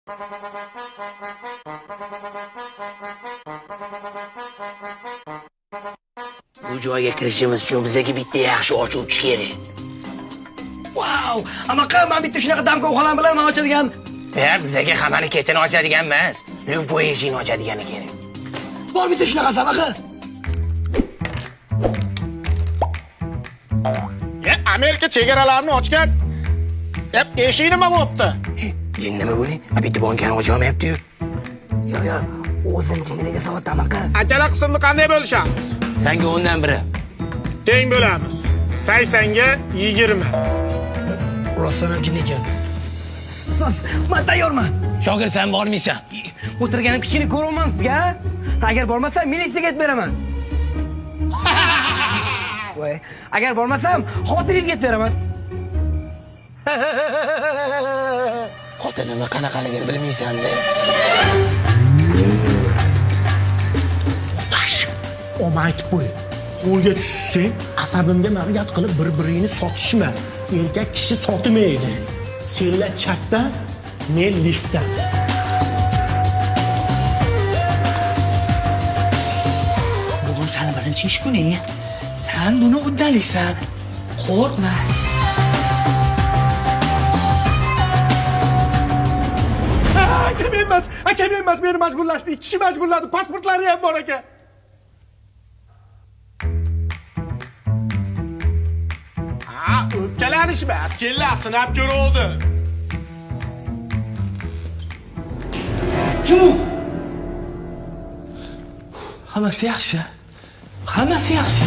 Bu joyga kirishimiz uchun bizga bitta yaxshi ochuvchi kerak. Wow! Ama men bitta shunaqa damka xolam bilan ochadigan. Bizga hammani ketini ochadigan emas, Lyuboyejini ochadigani kerak. Bor bitta shunaqa sabaqa. Amerika chegaralarini ochgan. Eshik nima bo'pti? Jin nima bo'ling? Bitta bankani ocha olmayapti-yu. Yo, o'zim jinniga savatamaqa. Ajala qismni qanday bo'lishamiz? Senga 10dan biri. Teng bo'lamiz. 80 ga 20. Rostdan ham jin ekan. Men tayyorman. Shogir, sen bormaysan. O'tirganim kichkina ko'raman sizga. Agar bormasam militsiyaga aytib beraman. Voy, agar bormasam xotiningizga aytib beraman. Xotinimni qanaqaligini bilmaysan-da. To'xtash. Omay aytib qo'y. Qo'lga tushsang, asabimga mariyat qilib bir-birini sotishma. Erkak kishi sotmaydi. Senlar chapdan, men liftdan. Bugun seni birinchi ish kuning. Sen buni uddalaysan. Qo'rqma. Akam emas, meni majburlashdi. Ikki kishi majburladi. Pasportlari ham bor ekan. O'pkalanishmas, kellar sinab ko'ruvdi. Kim u? Hammasi yaxshi. Hammasi yaxshi.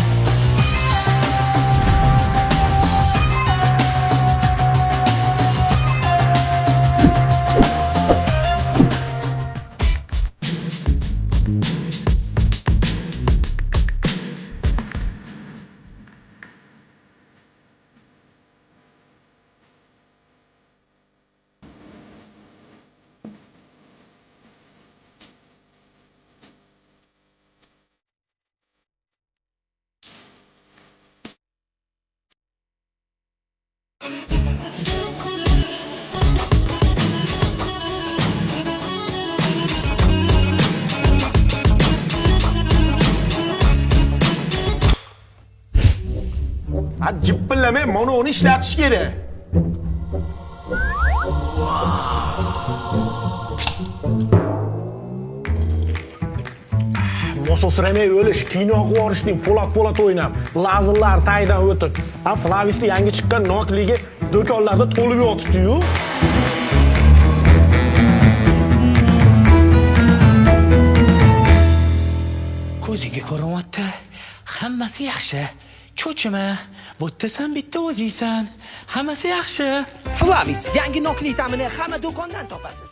Jippillamay mono'ni ishlatish kerak. Mososramay o'lish, kino qilib po'lat o'ynab, lazerlar taydan o'tib, Flavisda yangi chiqqan nokligi do'konlarda to'lib yotibdi-yu. Ko'zingga ko'rinyapti. Hammasi yaxshi. Cho'chima. Bo'tta sen bitta o'zingsan. Hammasi yaxshi. Flavis yangi nokli ta'mini hamma do'kondan topasiz.